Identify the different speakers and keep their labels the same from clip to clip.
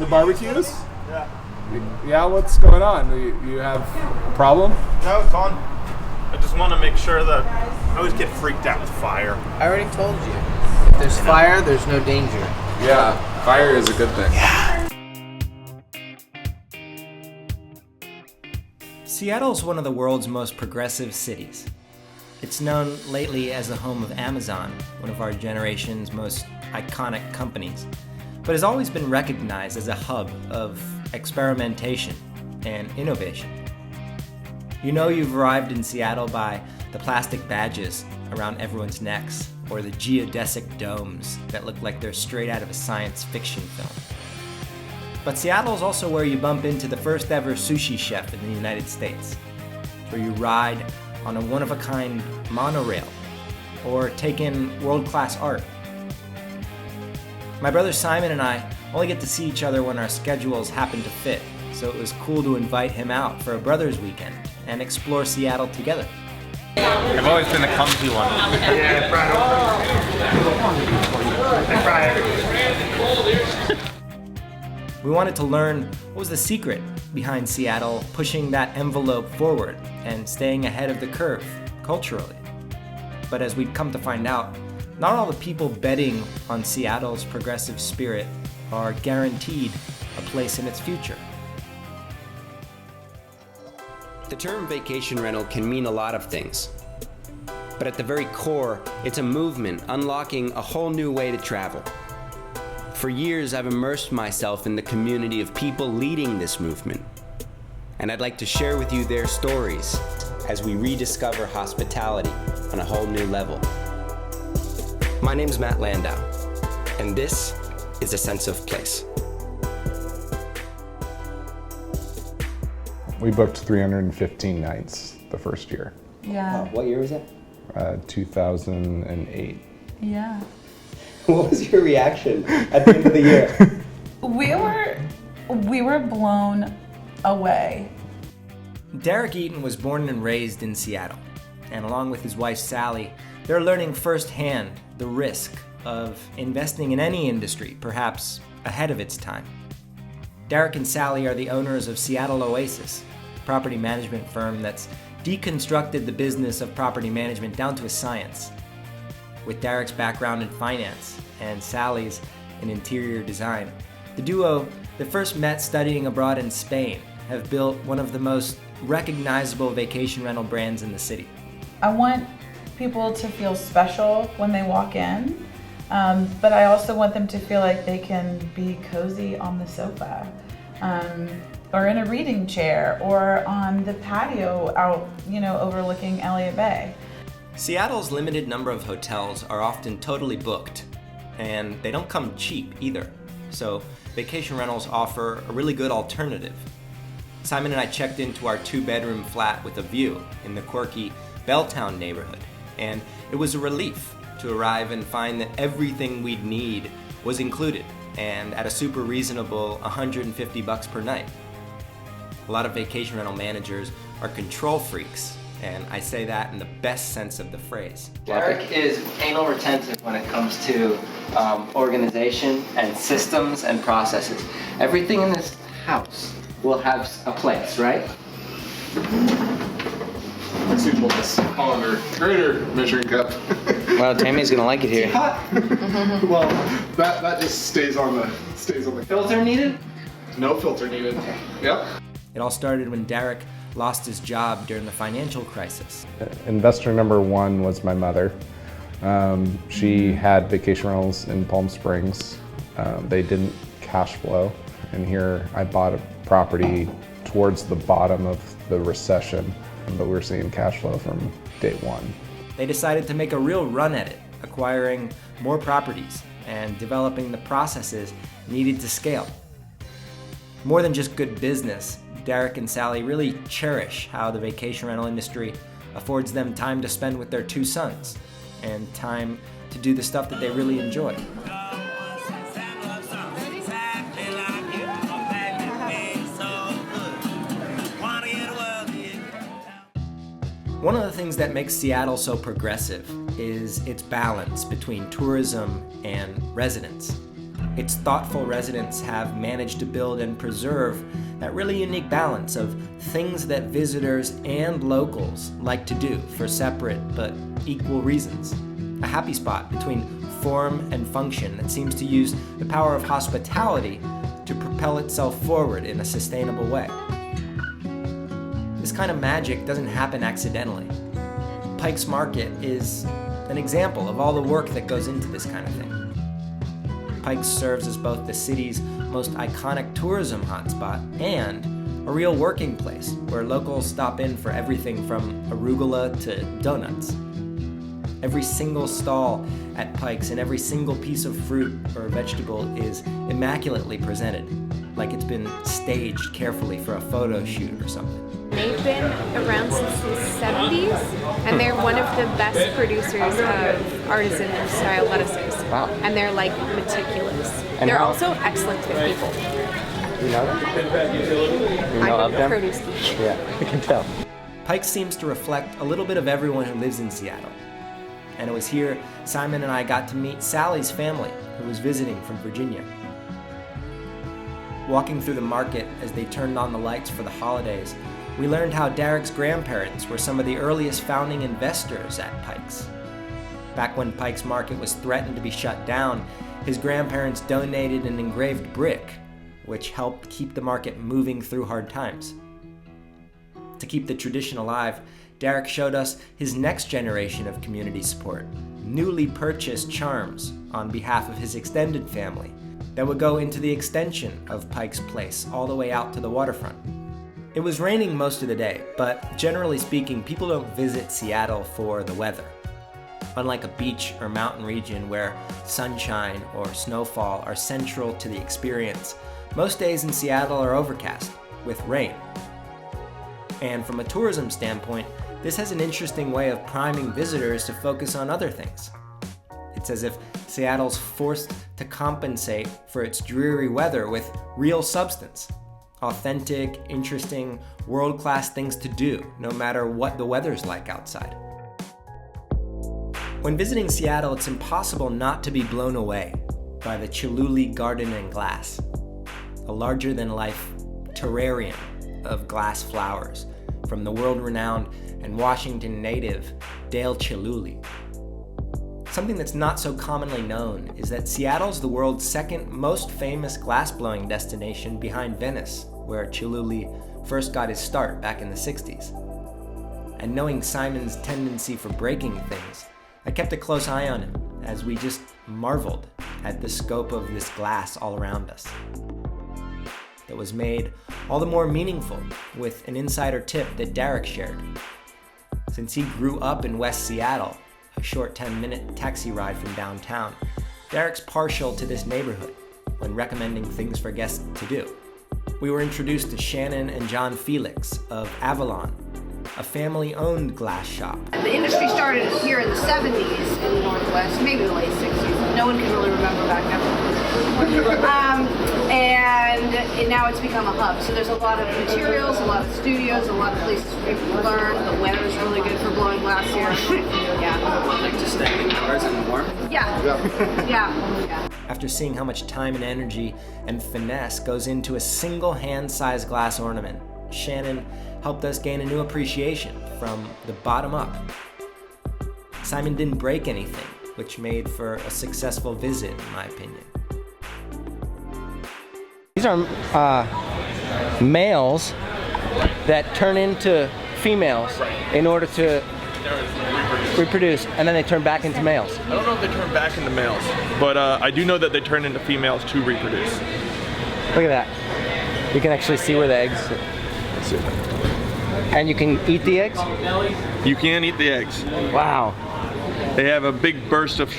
Speaker 1: the barbecues?
Speaker 2: Yeah.
Speaker 1: Yeah, what's going on? You have a problem?
Speaker 2: No, it's on. I just want to make sure that I always get freaked out with fire.
Speaker 3: I already told you. If there's fire, there's no danger.
Speaker 1: Yeah, fire is a good thing.
Speaker 4: Seattle is one of the world's most progressive cities. It's known lately as the home of Amazon, one of our generation's most iconic companies, but has always been recognized as a hub of experimentation and innovation. You know you've arrived in Seattle by the plastic badges around everyone's necks, or the geodesic domes that look like they're straight out of a science fiction film. But Seattle is also where you bump into the first ever sushi chef in the United States, where you ride on a one-of-a-kind monorail, or take in world-class art. My brother Simon and I only get to see each other when our schedules happen to fit, so it was cool to invite him out for a brother's weekend and explore Seattle together.
Speaker 2: I've always been the clumsy one. Yeah,
Speaker 4: We wanted to learn what was the secret behind Seattle pushing that envelope forward and staying ahead of the curve culturally. But as we'd come to find out, not all the people betting on Seattle's progressive spirit are guaranteed a place in its future.
Speaker 5: The term vacation rental can mean a lot of things. But at the very core, it's a movement unlocking a whole new way to travel. For years, I've immersed myself in the community of people leading this movement. And I'd like to share with you their stories as we rediscover hospitality on a whole new level. My name's Matt Landau, and this is A Sense of Place.
Speaker 1: We booked 315 nights the first year,
Speaker 6: Yeah.
Speaker 5: What year was that?
Speaker 1: 2008.
Speaker 6: Yeah.
Speaker 5: What was your reaction at the end of the year?
Speaker 6: We were blown away.
Speaker 4: Darik Eaton was born and raised in Seattle, and along with his wife Sally, they're learning firsthand the risk of investing in any industry, perhaps ahead of its time. Darik and Sally are the owners of Seattle Oasis, a property management firm that's deconstructed the business of property management down to a science. With Darik's background in finance and Sally's in interior design, the duo that first met studying abroad in Spain have built one of the most recognizable vacation rental brands in the city.
Speaker 6: I want people to feel special when they walk in, but I also want them to feel like they can be cozy on the sofa, or in a reading chair, or on the patio out, overlooking Elliott Bay.
Speaker 4: Seattle's limited number of hotels are often totally booked, and they don't come cheap either. So vacation rentals offer a really good alternative. Simon and I checked into our 2-bedroom flat with a view in the quirky Belltown neighborhood, and it was a relief to arrive and find that everything we'd need was included, and at a super reasonable $150 per night. A lot of vacation rental managers are control freaks, and I say that in the best sense of the phrase.
Speaker 3: Darik is anal retentive when it comes to organization and systems and processes. Everything in this house will have a place, right?
Speaker 1: Suitable colander, greater measuring cup.
Speaker 3: Well, Tammy's gonna like it here.
Speaker 1: Well, that just stays on the
Speaker 3: Filter needed?
Speaker 1: No filter needed. Yep.
Speaker 4: It all started when Darik lost his job during the financial crisis.
Speaker 1: Investor number one was my mother. She had vacation rentals in Palm Springs. They didn't cash flow, and here I bought a property towards the bottom of the recession, but we're seeing cash flow from day one.
Speaker 4: They decided to make a real run at it, acquiring more properties and developing the processes needed to scale. More than just good business, Darik and Sally really cherish how the vacation rental industry affords them time to spend with their 2 sons and time to do the stuff that they really enjoy. One of the things that makes Seattle so progressive is its balance between tourism and residence. Its thoughtful residents have managed to build and preserve that really unique balance of things that visitors and locals like to do for separate but equal reasons. A happy spot between form and function that seems to use the power of hospitality to propel itself forward in a sustainable way. This kind of magic doesn't happen accidentally. Pike's Market is an example of all the work that goes into this kind of thing. Pike's serves as both the city's most iconic tourism hotspot and a real working place where locals stop in for everything from arugula to donuts. Every single stall at Pike's and every single piece of fruit or vegetable is immaculately presented, like it's been staged carefully for a photo shoot or something.
Speaker 7: They've been around since the 70s, and they're one of the best producers of artisan style lettuces.
Speaker 3: Wow.
Speaker 7: And they're like meticulous.
Speaker 3: And
Speaker 7: they're
Speaker 3: how-
Speaker 7: also excellent with people.
Speaker 3: You know them? You know
Speaker 7: I'm
Speaker 3: of
Speaker 7: a
Speaker 3: them?
Speaker 7: produce geek.
Speaker 3: Yeah, I can tell.
Speaker 4: Pike's seems to reflect a little bit of everyone who lives in Seattle. And it was here Simon and I got to meet Sally's family, who was visiting from Virginia. Walking through the market as they turned on the lights for the holidays, we learned how Darik's grandparents were some of the earliest founding investors at Pike's. Back when Pike's Market was threatened to be shut down, his grandparents donated an engraved brick, which helped keep the market moving through hard times. To keep the tradition alive, Darik showed us his next generation of community support, newly purchased charms on behalf of his extended family that would go into the extension of Pike's Place all the way out to the waterfront. It was raining most of the day, but generally speaking, people don't visit Seattle for the weather. Unlike a beach or mountain region where sunshine or snowfall are central to the experience, most days in Seattle are overcast, with rain. And from a tourism standpoint, this has an interesting way of priming visitors to focus on other things. It's as if Seattle's forced to compensate for its dreary weather with real substance. Authentic, interesting, world-class things to do, no matter what the weather's like outside. When visiting Seattle, it's impossible not to be blown away by the Cholula Garden and glass, a larger-than-life terrarium of glass flowers from the world-renowned and Washington native Dale Cholula. Something that's not so commonly known is that Seattle's the world's second most famous glassblowing destination behind Venice, where Cholula first got his start back in the 60s. And knowing Simon's tendency for breaking things, I kept a close eye on him as we just marveled at the scope of this glass all around us. That was made all the more meaningful with an insider tip that Darik shared. Since he grew up in West Seattle, a short 10-minute taxi ride from downtown, Darik's partial to this neighborhood when recommending things for guests to do. We were introduced to Shannon and John Felix of Avalon, a family-owned glass shop.
Speaker 8: The industry started here in the 70s in the Northwest, maybe the late 60s. No one can really remember back then. And now it's become a hub. So there's a lot of materials, a lot of studios, a lot of places for people to learn. The weather is really good for blowing glass here. Yeah.
Speaker 3: Like to stay indoors and warm?
Speaker 8: Yeah. Yeah.
Speaker 4: After seeing how much time and energy and finesse goes into a single hand-sized glass ornament, Shannon helped us gain a new appreciation from the bottom up. Simon didn't break anything, which made for a successful visit, in my opinion.
Speaker 3: These are males that turn into females in order to reproduce, and then they turn back into males.
Speaker 9: I don't know if they turn back into males, but I do know that they turn into females to reproduce.
Speaker 3: Look at that. You can actually see where the eggs.
Speaker 9: Let's see.
Speaker 3: And you can eat the eggs?
Speaker 9: You can eat the eggs.
Speaker 3: Wow.
Speaker 9: They have a big burst of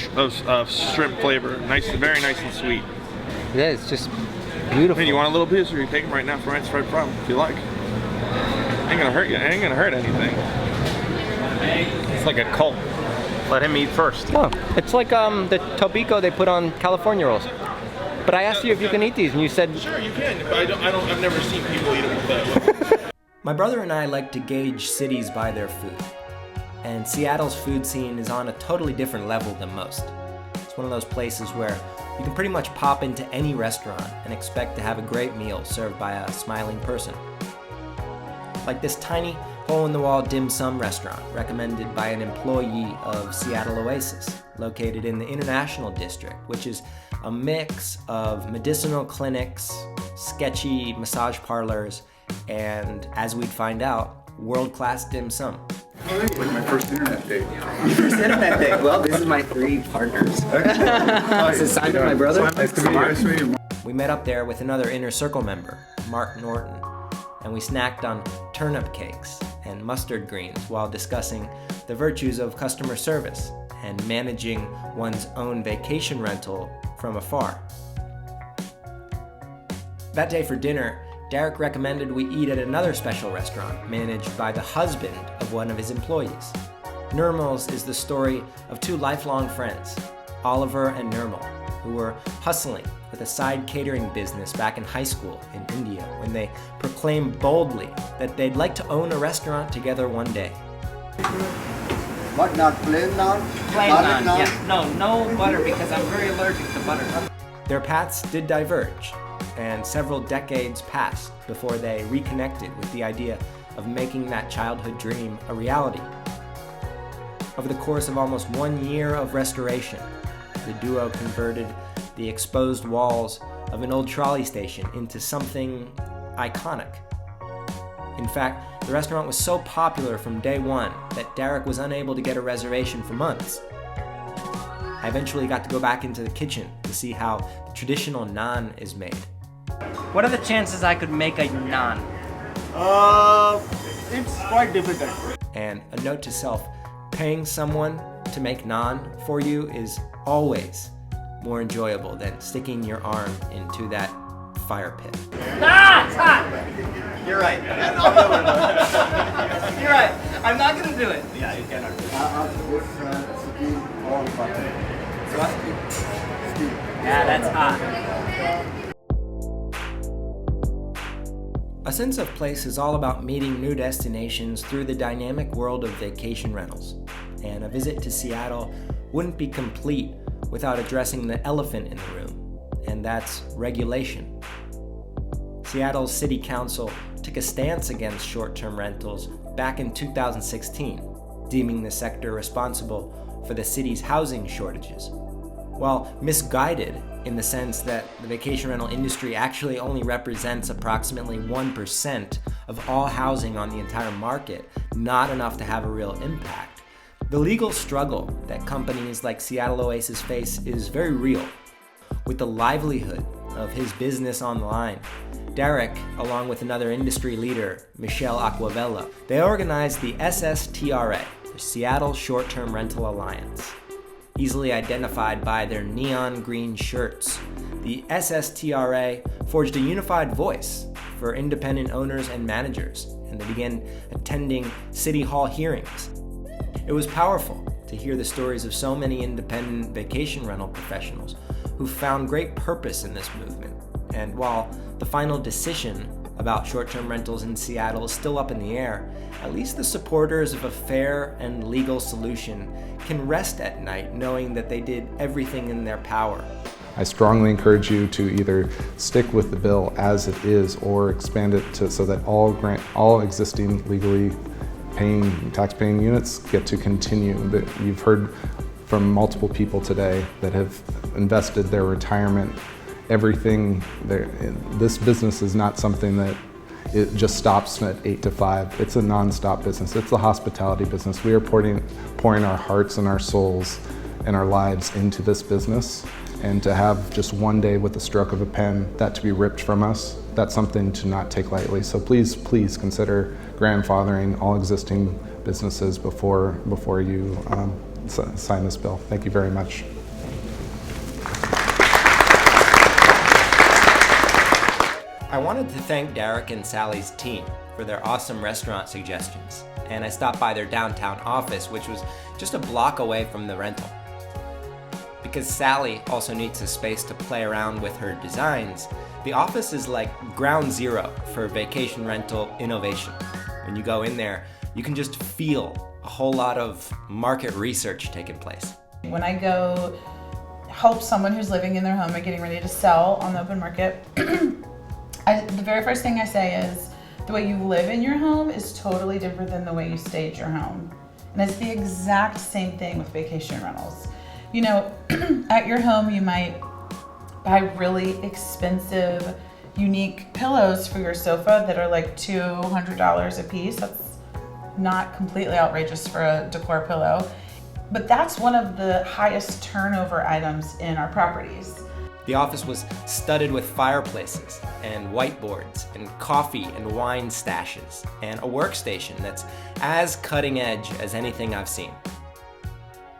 Speaker 9: shrimp flavor. Nice, very nice and sweet.
Speaker 3: Yeah, it's just beautiful.
Speaker 9: Hey, you want a little piece, or you take them right now from right from if you like. Ain't gonna hurt you. Ain't gonna hurt anything. It's like a cult. Let him eat first.
Speaker 3: Oh, it's like the tobiko they put on California rolls. But I asked you if you can eat these, and you said
Speaker 9: Sure, you can. But I've never seen people eat them that way.
Speaker 4: My brother and I like to gauge cities by their food, and Seattle's food scene is on a totally different level than most. It's one of those places where you can pretty much pop into any restaurant and expect to have a great meal served by a smiling person. Like this tiny hole-in-the-wall dim sum restaurant recommended by an employee of Seattle Oasis, located in the International District, which is a mix of medicinal clinics, sketchy massage parlors, and, as we'd find out, world-class dim sum.
Speaker 10: Like my first internet date.
Speaker 3: Your first internet date? Well, this is my 3 partners. This is Simon, my brother.
Speaker 10: Nice to meet you.
Speaker 4: We met up there with another Inner Circle member, Mark Norton, and we snacked on turnip cakes and mustard greens while discussing the virtues of customer service and managing one's own vacation rental from afar. That day for dinner, Darik recommended we eat at another special restaurant managed by the husband of one of his employees. Nermals is the story of 2 lifelong friends, Oliver and Nermal, who were hustling with a side catering business back in high school in India when they proclaimed boldly that they'd like to own a restaurant together one day.
Speaker 11: What, not plain naan?
Speaker 12: Plain naan, yeah. No butter because I'm very allergic to butter.
Speaker 4: Their paths did diverge, and several decades passed before they reconnected with the idea of making that childhood dream a reality. Over the course of almost 1 year of restoration, the duo converted the exposed walls of an old trolley station into something iconic. In fact, the restaurant was so popular from day one that Darik was unable to get a reservation for months. I eventually got to go back into the kitchen to see how the traditional naan is made.
Speaker 12: What are the chances I could make a naan?
Speaker 11: It's quite difficult.
Speaker 4: And a note to self, paying someone to make naan for you is always more enjoyable than sticking your arm into that fire pit.
Speaker 12: Ah, it's hot! You're right. You're right. I'm not gonna do it. Yeah, you cannot. Yeah, that's hot.
Speaker 4: A Sense of Place is all about meeting new destinations through the dynamic world of vacation rentals. And a visit to Seattle wouldn't be complete without addressing the elephant in the room, and that's regulation. Seattle's City Council took a stance against short-term rentals back in 2016, deeming the sector responsible for the city's housing shortages. While misguided in the sense that the vacation rental industry actually only represents approximately 1% of all housing on the entire market, not enough to have a real impact, the legal struggle that companies like Seattle Oasis face is very real. With the livelihood of his business on the line, Darik, along with another industry leader, Michelle Aquavella, they organized the SSTRA, the Seattle Short-Term Rental Alliance. Easily identified by their neon green shirts, the SSTRA forged a unified voice for independent owners and managers, and they began attending City Hall hearings. It was powerful to hear the stories of so many independent vacation rental professionals who found great purpose in this movement. And while the final decision about short-term rentals in Seattle is still up in the air, at least the supporters of a fair and legal solution can rest at night knowing that they did everything in their power.
Speaker 1: I strongly encourage you to either stick with the bill as it is or expand it so that all existing legally tax-paying units get to continue. You've heard from multiple people today that have invested their retirement, everything. This business is not something that it just stops at 8 to 5. It's a non-stop business. It's a hospitality business. We are pouring our hearts and our souls and our lives into this business. And to have just one day with the stroke of a pen, that to be ripped from us, that's something to not take lightly. So please consider grandfathering all existing businesses before you sign this bill. Thank you very much.
Speaker 4: I wanted to thank Darik and Sally's team for their awesome restaurant suggestions, and I stopped by their downtown office, which was just a block away from the rental. Because Sally also needs a space to play around with her designs, the office is like ground zero for vacation rental innovation. When you go in there, you can just feel a whole lot of market research taking place.
Speaker 6: When I go help someone who's living in their home and getting ready to sell on the open market, the very first thing I say is the way you live in your home is totally different than the way you stage your home. And it's the exact same thing with vacation rentals. You know, at your home, you might buy really expensive, unique pillows for your sofa that are like $200 a piece. That's not completely outrageous for a decor pillow, but that's one of the highest turnover items in our properties.
Speaker 4: The office was studded with fireplaces and whiteboards and coffee and wine stashes and a workstation that's as cutting edge as anything I've seen.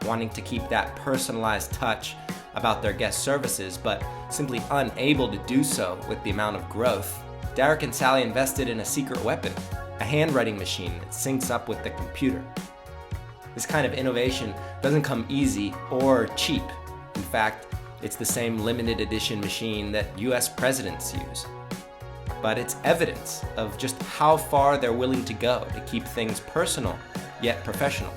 Speaker 4: Wanting to keep that personalized touch about their guest services, but simply unable to do so with the amount of growth, Darik and Sally invested in a secret weapon, a handwriting machine that syncs up with the computer. This kind of innovation doesn't come easy or cheap. In fact, it's the same limited edition machine that US presidents use. But it's evidence of just how far they're willing to go to keep things personal, yet professional.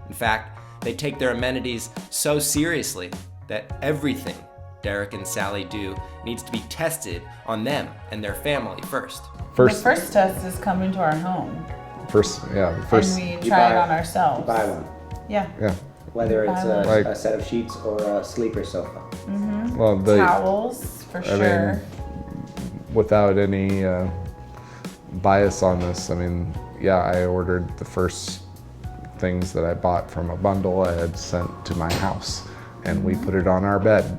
Speaker 4: In fact, they take their amenities so seriously that everything Darik and Sally do needs to be tested on them and their family first.
Speaker 6: The first test is coming to our home. And we try it on ourselves.
Speaker 5: You buy one.
Speaker 6: Yeah.
Speaker 5: Whether it's a set of sheets or a sleeper sofa.
Speaker 6: Mm-hmm.
Speaker 1: Well,
Speaker 6: towels, for sure.
Speaker 1: Mean, without any bias on this, I mean, yeah, I ordered the first things that I bought from a bundle I had sent to my house, and we put it on our bed.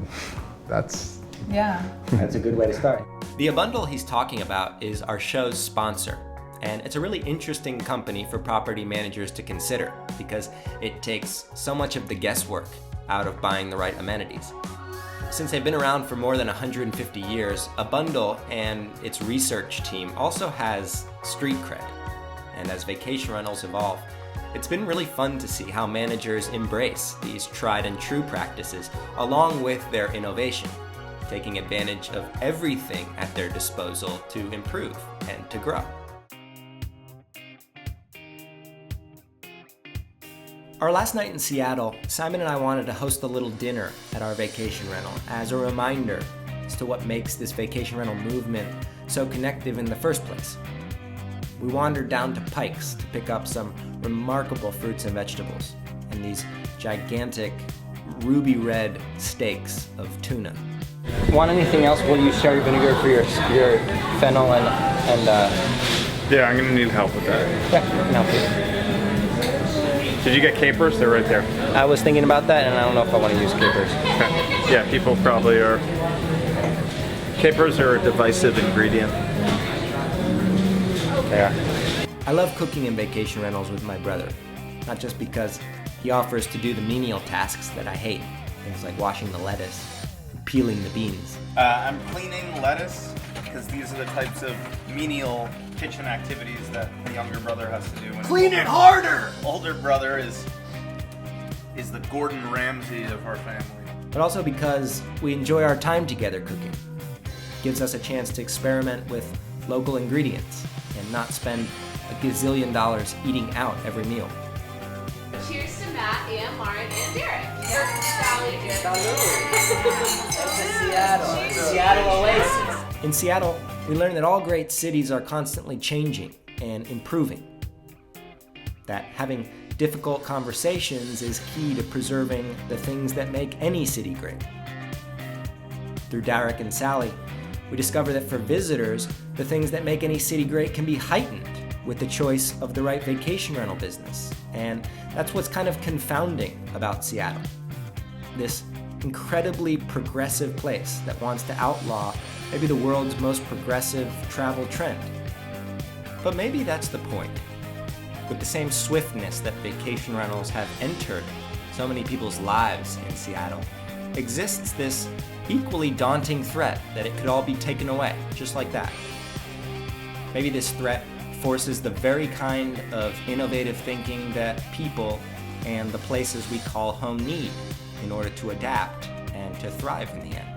Speaker 1: That's
Speaker 5: a good way to start.
Speaker 4: The bundle he's talking about is our show's sponsor. And it's a really interesting company for property managers to consider because it takes so much of the guesswork out of buying the right amenities. Since they've been around for more than 150 years, Abundle and its research team also has street cred. And as vacation rentals evolve, it's been really fun to see how managers embrace these tried and true practices along with their innovation, taking advantage of everything at their disposal to improve and to grow. Our last night in Seattle, Simon and I wanted to host a little dinner at our vacation rental as a reminder as to what makes this vacation rental movement so connective in the first place. We wandered down to Pike's to pick up some remarkable fruits and vegetables and these gigantic ruby red steaks of tuna.
Speaker 3: Want anything else? Will you cherry vinegar for your fennel and
Speaker 9: Yeah, I'm gonna need help with that.
Speaker 3: Yeah, I can help you.
Speaker 9: Did you get capers? They're right there.
Speaker 3: I was thinking about that, and I don't know if I want to use capers.
Speaker 9: Okay. Yeah, people probably are. Capers are a divisive ingredient.
Speaker 3: They are.
Speaker 4: I love cooking in vacation rentals with my brother, not just because he offers to do the menial tasks that I hate, things like washing the lettuce, and peeling the beans.
Speaker 2: I'm cleaning lettuce because these are the types of menial kitchen activities that the younger brother has to do. And
Speaker 11: Clean it harder!
Speaker 2: Older brother is the Gordon Ramsay of our family.
Speaker 4: But also because we enjoy our time together cooking. It gives us a chance to experiment with local ingredients and not spend a gazillion dollars eating out every meal.
Speaker 13: Cheers to Matt and Lauren and Darik. Sally,
Speaker 12: Seattle Oasis.
Speaker 4: In Seattle, we learned that all great cities are constantly changing and improving. That having difficult conversations is key to preserving the things that make any city great. Through Darik and Sally, we discover that for visitors, the things that make any city great can be heightened with the choice of the right vacation rental business. And that's what's kind of confounding about Seattle. This incredibly progressive place that wants to outlaw maybe the world's most progressive travel trend. But maybe that's the point. With the same swiftness that vacation rentals have entered so many people's lives in Seattle, exists this equally daunting threat that it could all be taken away, just like that. Maybe this threat forces the very kind of innovative thinking that people and the places we call home need in order to adapt and to thrive in the end.